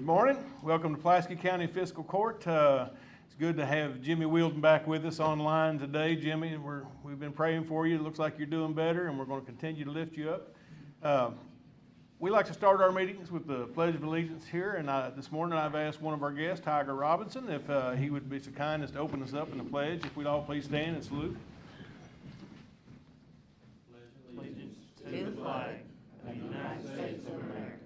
Good morning. Welcome to Pulaski County Fiscal Court. It's good to have Jimmy Wielden back with us online today. Jimmy, we've been praying for you. It looks like you're doing better, and we're going to continue to lift you up. We like to start our meetings with the Pledge of Allegiance here, and this morning I've asked one of our guests, Tiger Robinson, if he would be so kind as to open us up in the pledge. If we'd all please stand and salute. Pledge allegiance to the flag of the United States of America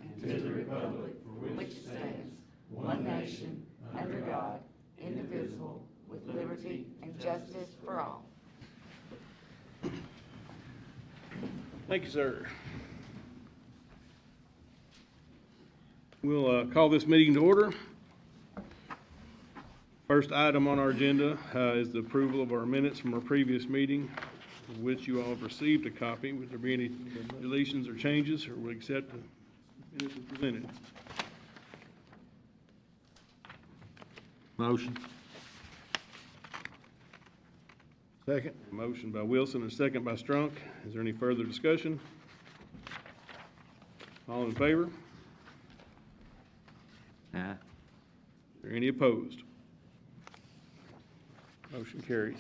and to the republic for which it stands, one nation, under God, indivisible, with liberty and justice for all. Thank you, sir. We'll call this meeting to order. First item on our agenda is the approval of our minutes from our previous meeting, of which you all have received a copy. Would there be any deletions or changes, or will accept the minutes as presented? Motion. Second. Motion by Wilson and second by Strunk. Is there any further discussion? All in favor? Aye. Are there any opposed? Motion carries.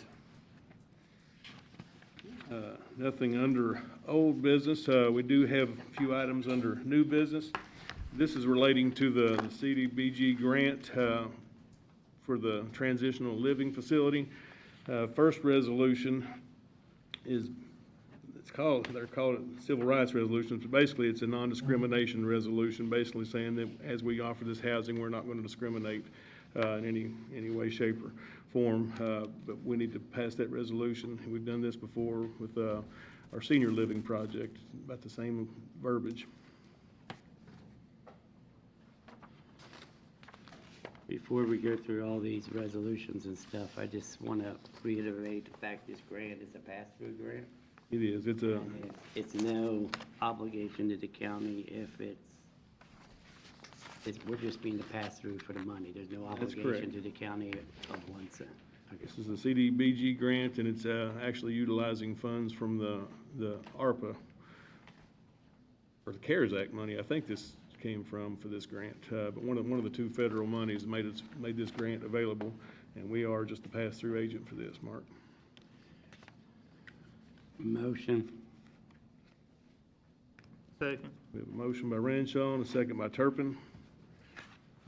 Nothing under old business. We do have a few items under new business. This is relating to the CDBG grant for the transitional living facility. First resolution is, they're called it civil rights resolutions, but basically it's a non-discrimination resolution, basically saying that as we offer this housing, we're not going to discriminate in any way, shape, or form, but we need to pass that resolution. We've done this before with our senior living project, about the same verbiage. Before we go through all these resolutions and stuff, I just want to reiterate the fact this grant is a pass-through grant. It is. It's no obligation to the county if we're just being the pass-through for the money. There's no obligation to the county of 1 cent. Okay. This is a CDBG grant, and it's actually utilizing funds from the ARPA, or the CARES Act money. I think this came from for this grant, but one of the two federal monies made this grant available, and we are just the pass-through agent for this. Mark. Motion. Second. We have a motion by Renshaw and a second by Turpin.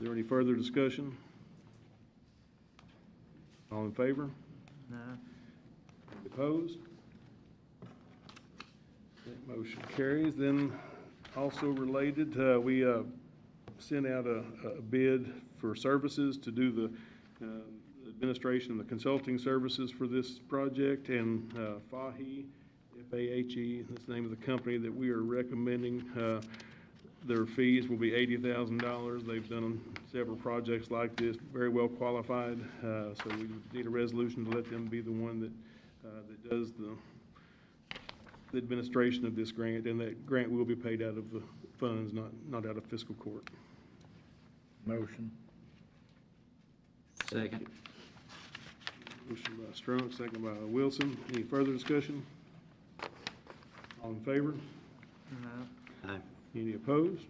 Is there any further discussion? All in favor? No. Opposed? That motion carries. Then, also related, we sent out a bid for services to do the administration and the consulting services for this project, and FAHE, F-A-H-E, that's the name of the company that we are recommending. Their fees will be $80,000. They've done several projects like this, very well qualified, so we need a resolution to let them be the one that does the administration of this grant, and that grant will be paid out of the funds, not out of fiscal court. Motion. Second. Motion by Strunk, second by Wilson. Any further discussion? All in favor? No. Aye. Any opposed?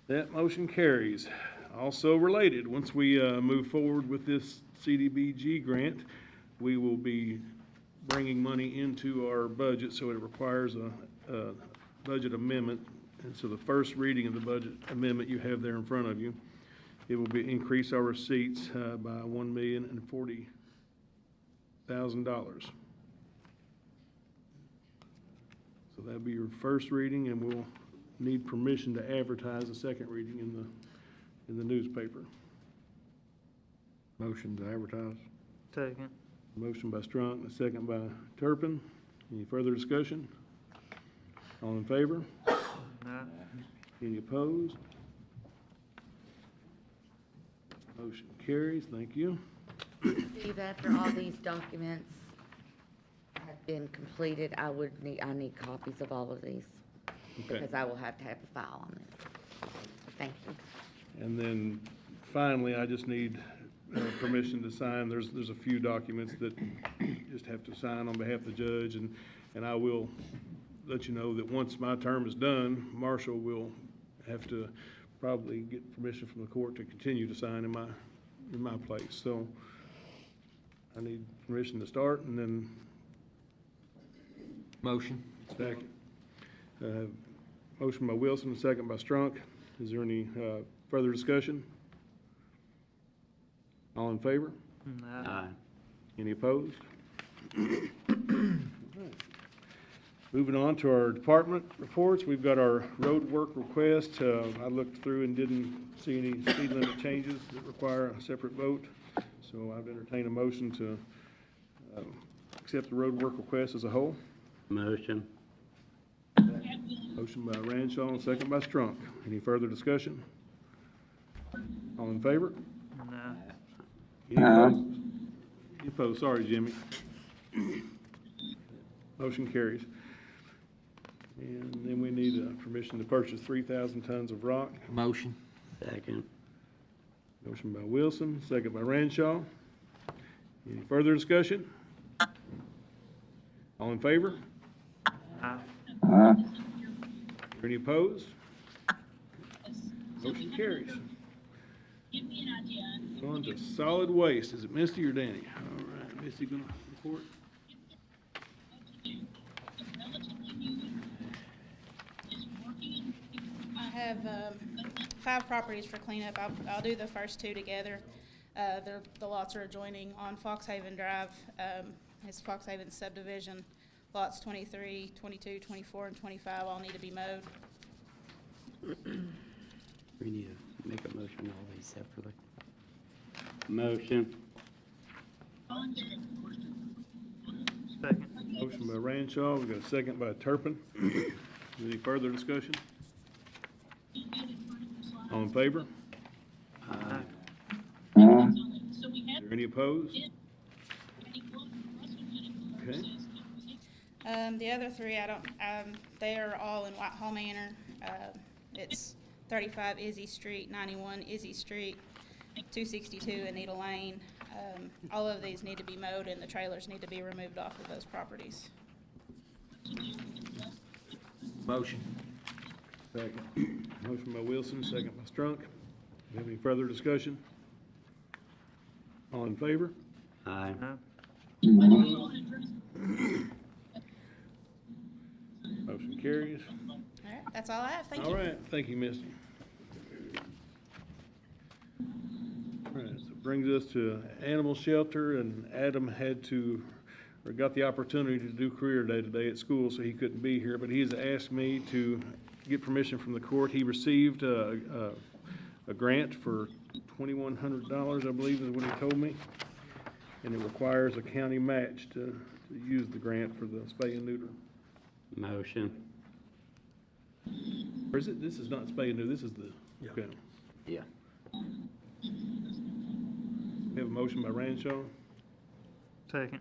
That motion carries. Also related, once we move forward with this CDBG grant, we will be bringing money into our budget, so it requires a budget amendment. And so the first reading of the budget amendment you have there in front of you, it will be increase our receipts by $1,040,000. So that'll be your first reading, and we'll need permission to advertise the second reading in the newspaper. Motion to advertise. Second. Motion by Strunk, a second by Turpin. Any further discussion? All in favor? No. Any opposed? Motion carries. Thank you. Steve, after all these documents have been completed, I need copies of all of these, Okay. because I will have to have a file on this. Thank you. And then finally, I just need permission to sign. There's a few documents that just have to sign on behalf of the judge, and I will let you know that once my term is done, Marshall will have to probably get permission from the court to continue to sign in my place. So I need permission to start and then Motion. second. Motion by Wilson, second by Strunk. Is there any further discussion? All in favor? Aye. Any opposed? Moving on to our department reports, we've got our road work request. I looked through and didn't see any speed limit changes that require a separate vote. So I've entertained a motion to accept the road work request as a whole. Motion. Motion by Ranshaw and second by Strunk. Any further discussion? All in favor? Any opposed? Any opposed? Sorry, Jimmy. Motion carries. And then we need permission to purchase 3,000 tons of rock. Motion. Second. Motion by Wilson, second by Ranshaw. Any further discussion? All in favor? Any opposed? Motion carries. On to solid waste. Is it Misty or Danny? All right, Misty gonna report? I have 5 properties for cleanup. I'll do the first 2 together. The lots are adjoining on Foxhaven Drive. It's Foxhaven subdivision. Lots 23, 22, 24, and 25 all need to be mowed. We need to make a motion all these separately. Motion. Motion by Ranshaw, we got a second by Turpin. Any further discussion? All in favor? Aye. Is there any opposed? Okay. The other 3, they are all in Whitehall Manor. It's 35 Izzy Street, 91 Izzy Street, 262 Anita Lane. All of these need to be mowed and the trailers need to be removed off of those properties. Motion. Second. Motion by Wilson, second by Strunk. Do you have any further discussion? All in favor? Aye. Motion carries. All right, that's all I have. Thank you. All right, thank you, Misty. All right, so it brings us to animal shelter, and Adam got the opportunity to do career day today at school, so he couldn't be here, but he has asked me to get permission from the court. He received a grant for $2,100, I believe is what he told me, and it requires a county match to use the grant for the spay and neuter. Motion. Or is it, this is not spay and neuter, this is the, okay. Yeah. We have a motion by Ranshaw, Second.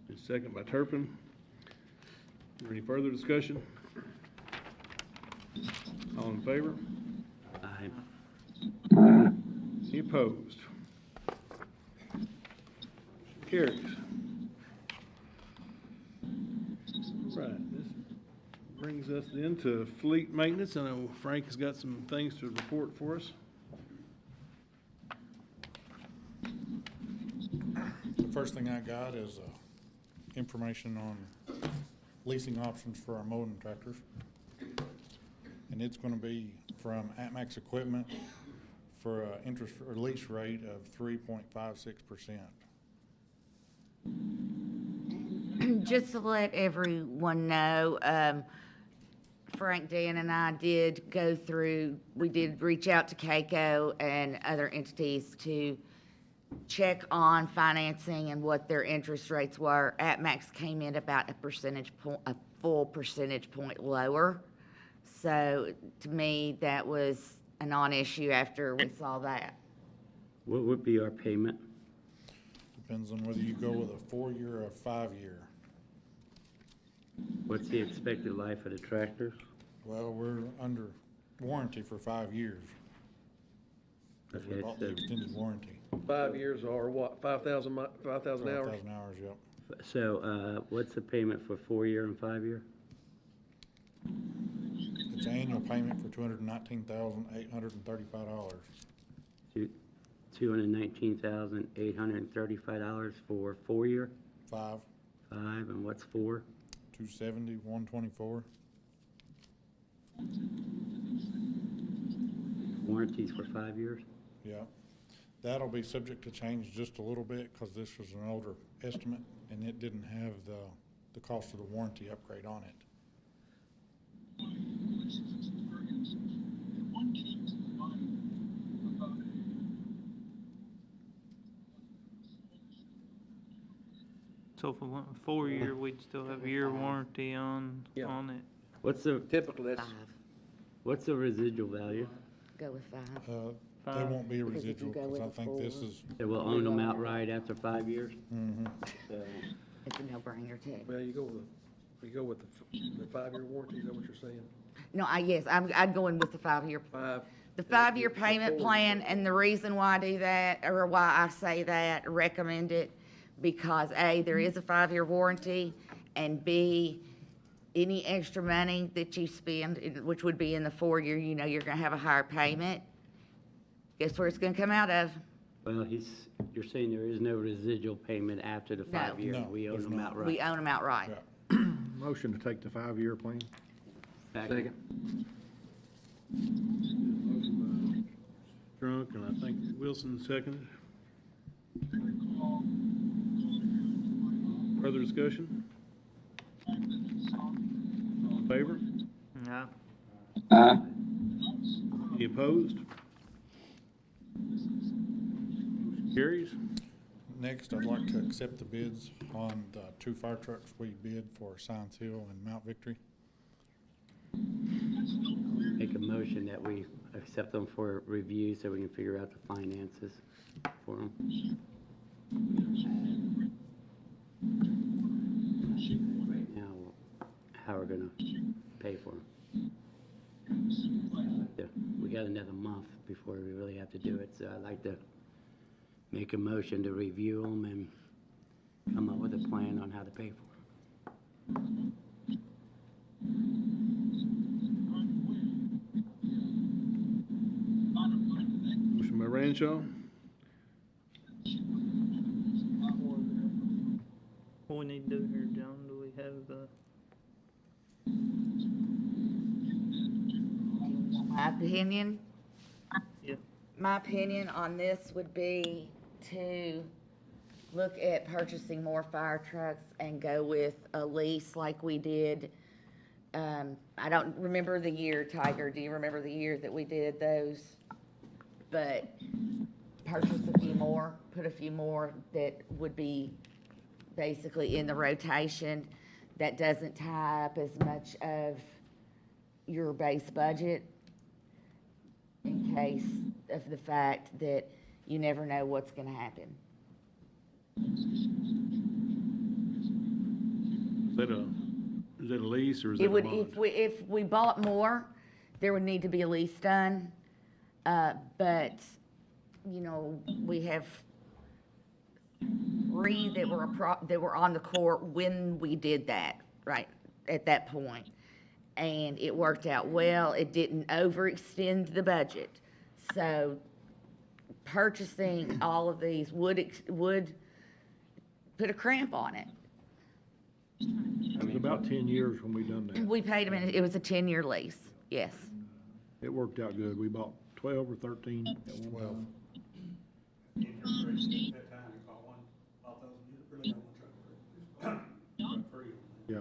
and a second by Turpin. Is there any further discussion? All in favor? Aye. Any opposed? Carries. Right, this brings us then to fleet maintenance. I know Frank has got some things to report for us. The first thing I got is information on leasing options for our mowing tractors. And it's gonna be from AtMax Equipment for an interest or lease rate of 3.56%. Just to let everyone know, Frank, Dan, and I did we did reach out to Keiko and other entities to check on financing and what their interest rates were. AtMax came in about a full percentage point lower. So to me, that was a non-issue after we saw that. What would be our payment? Depends on whether you go with a 4-year or a 5-year. What's the expected life of the tractors? Well, we're under warranty for 5 years. Because we Okay, bought the so- extended warranty. 5 years or what, 5,000 hours? 5,000 hours, yep. So, what's the payment for 4-year and 5-year? It's an annual payment for $219,835. $219,835 for 4 year, 5, 5, and what's 4? 270, 124. Warranties for 5 years? Yeah. That'll be subject to change just a little bit because this was an older estimate and it didn't have the cost of the warranty upgrade on it. So if we went 4 year, we'd still have year warranty on Yeah. it. What's the, Typically, that's, 5, what's the residual value? go with 5. There Five. won't be a Because if you residual go because I with a think this full- is, They will own them outright after 5 years? So, It's a no-brainer too. well, you go with the 5-year warranty, is that what you're saying? No, I'd go in with the 5-year. 5. The 5-year the payment 4 plan, and the reason why I do that, or why I say that, recommend it, because A, there is a 5-year warranty, and B, any extra money that you spend, which would be in the 4-year, you know you're gonna have a higher payment. Guess where it's gonna come out of? well, you're saying there is no residual payment after the No. 5 years? No, We own there's them not. outright? We own them outright. yeah. Motion to take the 5-year plan. Second. Drunk, and I think Wilson seconded. Further discussion? All in favor? No. Any opposed? Motion carries. Next, I'd like to accept the bids on the 2 fire trucks we bid for Science Hill and Mount Victory. Make a motion that we accept them for review so we can figure out the finances for them. Right now, how we're gonna pay for them. We got another month before we really have to do it, so I'd like to make a motion to review them and come up with a plan on how to pay for them. Motion by Ranshaw, What we need to do here, John, do we have the, My opinion? Yeah. My opinion on this would be to look at purchasing more fire trucks and go with a lease like we did. I don't remember the year, Tiger, do you remember the year that we did those? But purchase a few more, put a few more that would be basically in the rotation, that doesn't tie up as much of your base budget, in case of the fact that you never know what's gonna happen. is that a lease or is that It a would, bond? if we bought more, there would need to be a lease done. But, you know, we have 3 that were on the court when we did that, right, at that point. And it worked out well. It didn't overextend the budget. So purchasing all of these would put a cramp on it. It was about 10 years when we done that. We paid them, and it was a 10-year lease, yes. It worked out good. We bought 12 or 13 at one 12. time. Yeah.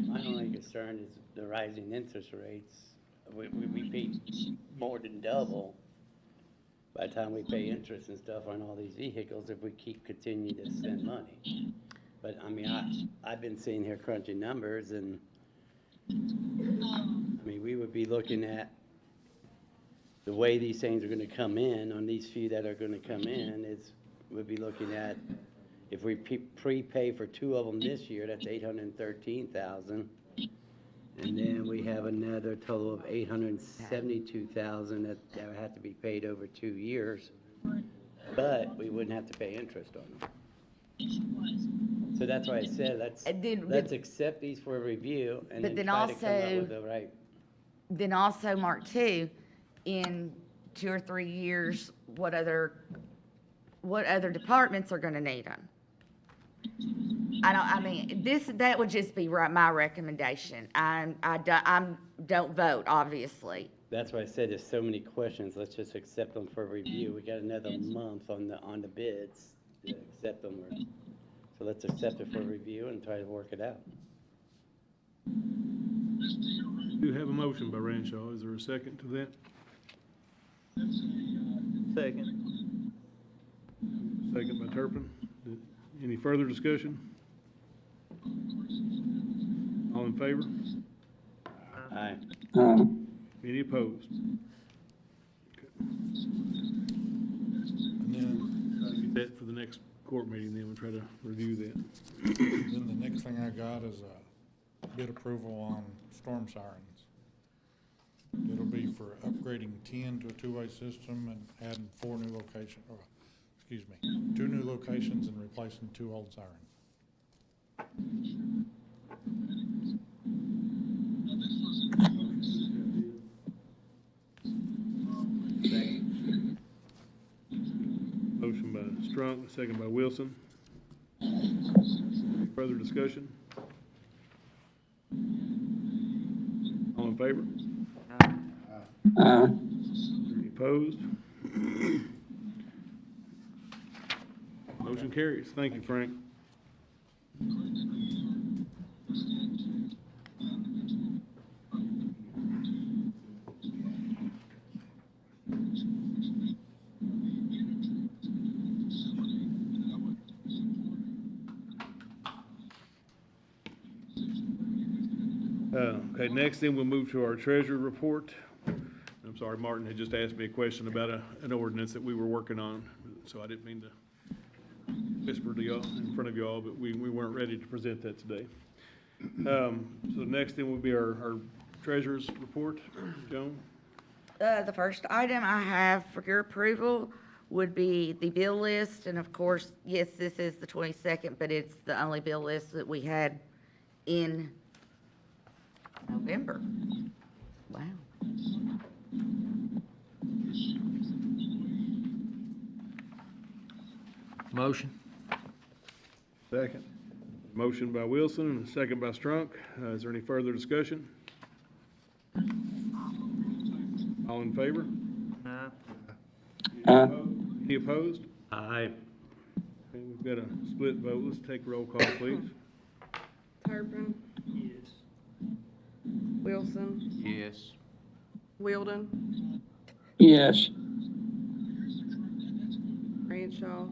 My only concern is the rising interest rates. We pay more than double by the time we pay interest and stuff on all these vehicles if we continue to spend money. But, I mean, I've been sitting here crunching numbers and, I mean, we would be looking at the way these things are gonna come in, on these few that are gonna come in, we'd be looking at, if we prepay for 2 of them this year, that's $813,000. And then we have another total of $872,000 that would have to be paid over 2 years. But we wouldn't have to pay interest on them. So that's why I said, let's accept these for review and But then then try to come up also- with the right. Then also, Mark, too, in 2 or 3 years, what other departments are gonna need them? That would just be my recommendation. I don't vote, obviously. That's why I said there's so many questions, let's just accept them for review. We got another month on the bids to accept them. So let's accept it for review and try to work it out. We do have a motion by Ranshaw. Is there a second to that? Second. Second by Turpin. Any further discussion? All in favor? Aye. Any opposed? And then, Try to get that for the next court meeting, then we'll try to review that. then the next thing I got is bid approval on storm sirens. It'll be for upgrading 10 to a two-way system and adding 2 new locations and replacing 2 old sirens. Motion by Strunk, second by Wilson. Any further discussion? All in favor? Any opposed? Motion carries. Thank you, Frank. Okay, next then we'll move to our treasury report. I'm sorry, Martin had just asked me a question about an ordinance that we were working on, so I didn't mean to whisper to y'all in front of y'all, but we weren't ready to present that today. So next then will be our treasurer's report. Joan? The first item I have for your approval would be the bill list, and of course, yes, this is the 22nd, but it's the only bill list that we had in November. Wow. Motion. Second. Motion by Wilson and a second by Strunk. Is there any further discussion? All in favor? No. Any opposed? Aye. Okay, we've got a split vote. Let's take roll call, please. Turpin, Yes. Wilson, Yes. Wilden, Yes. Ranshaw,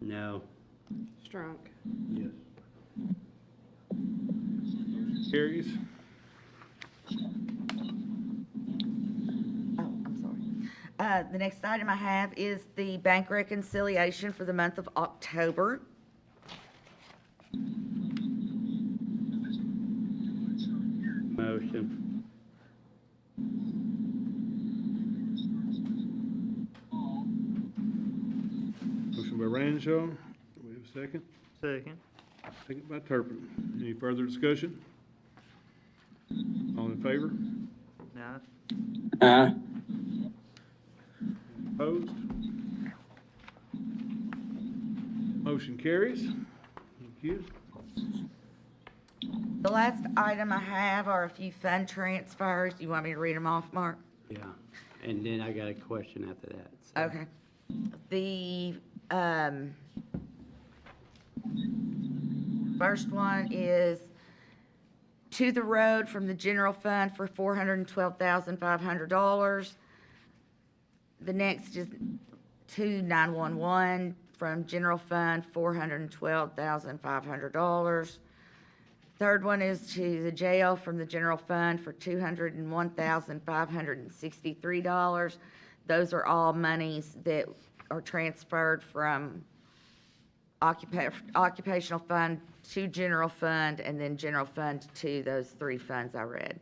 No. Strunk. Yes. Carries. Oh, I'm sorry. The next item I have is the bank reconciliation for the month of October. Motion. Motion by Ranshaw. Do we have a second? Second. Second by Turpin. Any further discussion? All in favor? No. Opposed? Motion carries. Thank you. The last item I have are a few fund transfers. You want me to read them off, Mark? Yeah. And then I got a question after that. so. Okay. The, first one is to the road from the general fund for $412,500. The next is to 911 from general fund, $412,500. Third one is to the jail from the general fund for $201,563. Those are all monies that are transferred from occupational fund to general fund, and then general fund to those 3 funds I read.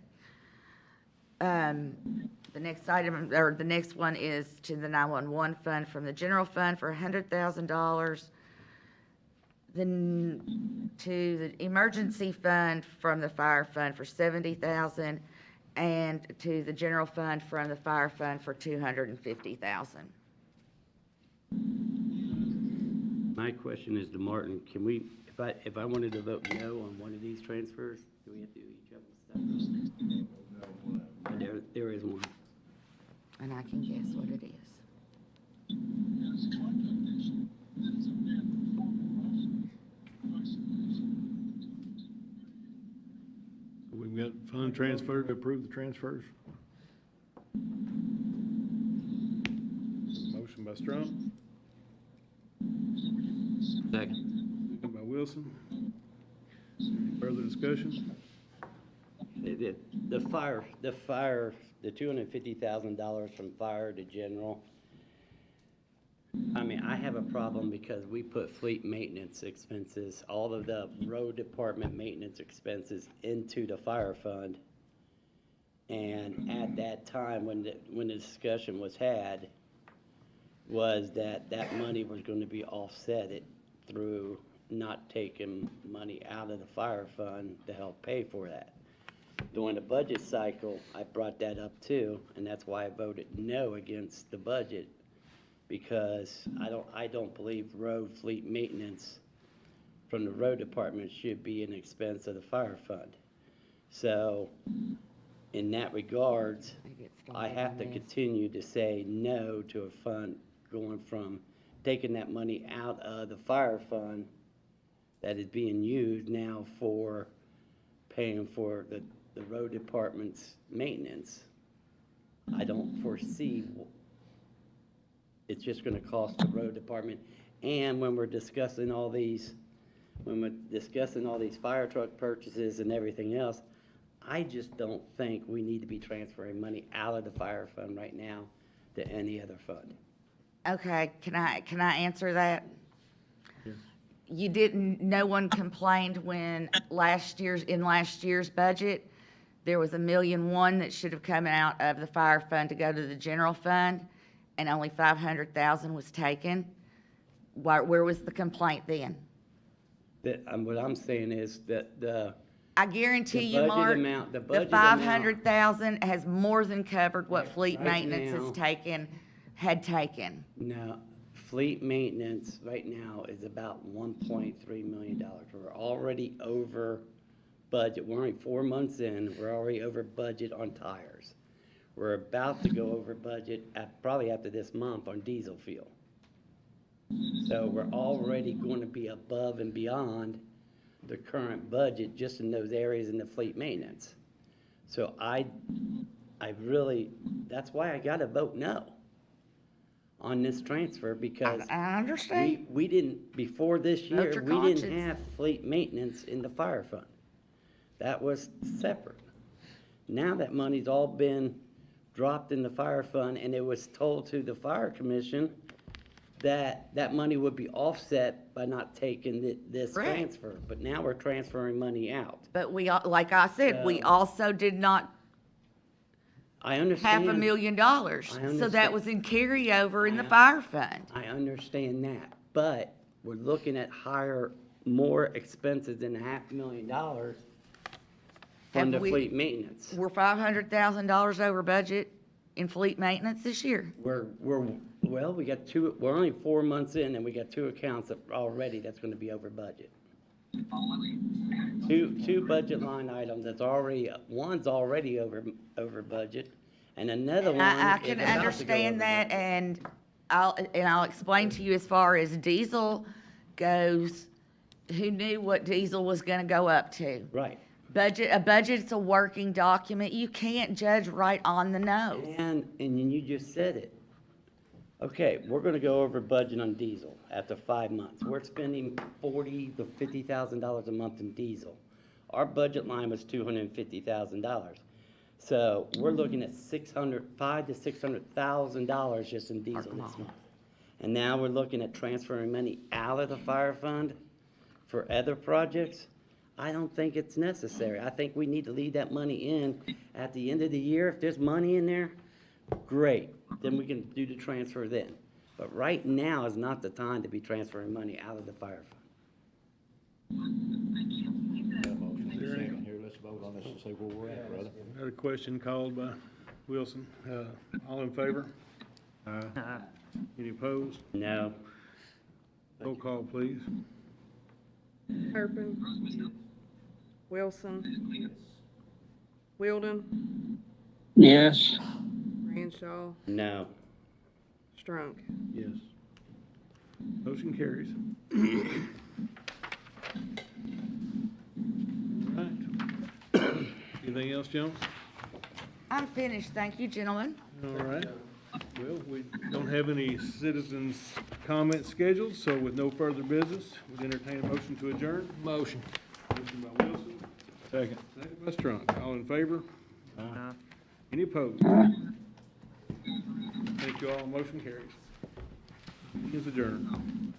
The next item, or the next one is to the 911 fund from the general fund for $100,000. to the emergency fund from the fire fund for 70,000 and to the general fund from the fire fund for 250,000. My question is to Martin, can we, if I wanted to vote no on one of these transfers, do we have to do each of them separately? There is one. And I can guess what it is. We've got fund transfer to approve the transfers. Motion by Strump, Second. second by Wilson. Any further discussion? The fire, the $250,000 from fire to general. I mean, I have a problem because we put fleet maintenance expenses, all of the road department maintenance expenses into the fire fund. And at that time, when the discussion was had, was that money was gonna be offset through not taking money out of the fire fund to help pay for that. During the budget cycle, I brought that up too, and that's why I voted no against the budget, because I don't believe road fleet maintenance from the road department should be an expense of the fire fund. So, in that regards, I have to continue to say no to a fund going from taking that money out of the fire fund that is being used now for paying for the road department's maintenance. I don't foresee, it's just gonna cost the road department. And when we're discussing all these fire truck purchases and everything else, I just don't think we need to be transferring money out of the fire fund right now to any other fund. Okay, can I answer that? You didn't, no one complained when in last year's budget, there was $1.1 million that should have come out of the fire fund to go to the general fund, and only 500,000 was taken. Where was the complaint then? What I'm saying is that I guarantee The you, budget Mark, amount- the the budget amount- 500,000 has more than covered what fleet Right maintenance now- had taken. now, fleet maintenance right now is about $1.3 million. We're already over budget. We're only 4 months in, we're already over budget on tires. We're about to go over budget probably after this month on diesel fuel. So we're already going to be above and beyond the current budget just in those areas in the fleet maintenance. So I really, that's why I gotta vote no on this transfer, because I understand. we didn't, before this Vote year, your we didn't conscience. have fleet maintenance in the fire fund. That was separate. Now that money's all been dropped in the fire fund, and it was told to the fire commission that money would be offset by not taking this Correct. transfer. But now we're transferring money out. But like I said, we So- also did not I understand. $500,000. So that understand. was in carryover in the I- fire fund. I understand that, but we're looking at more expenses than $500,000 from the Have we- fleet maintenance. We're $500,000 over budget in fleet maintenance this year. Well, we're only 4 months in, and we got 2 accounts that's gonna be over budget. Two budget line items one's already over budget, and another one I is can about to go understand over that, budget. and I'll explain to you as far as diesel goes, who knew what diesel was gonna go up to? Right, A budget's a working document. You can't judge right on the nose. and you just said it. Okay, we're gonna go over budget on diesel after 5 months. We're spending $40,000 to $50,000 a month in diesel. Our budget line was $250,000. So we're looking at $500,000 to $600,000 just in diesel this month. And now we're looking at transferring money out of the fire fund for other projects. I don't think it's necessary. I think we need to leave that money in at the end of the year. If there's money in there, great, then we can do the transfer then. But right now is not the time to be transferring money out of the fire fund. there any? Here, let's vote on this and see where we're at, brother. Got a question called by Wilson. All in favor? Any opposed? No. Roll call, please. Turpin. Wilson. Wilden. Yes. Ranshaw. No. Strunk. Yes. Motion carries. Right. Anything else, Jones? I'm finished, thank you, gentlemen. All right. Well, we don't have any citizens' comments scheduled, so with no further business, we entertain a motion to adjourn. Motion. Motion by Wilson, Second. second by Strunk. All in favor? Uh, Any opposed? Thank you all. Motion carries. Meeting is adjourned.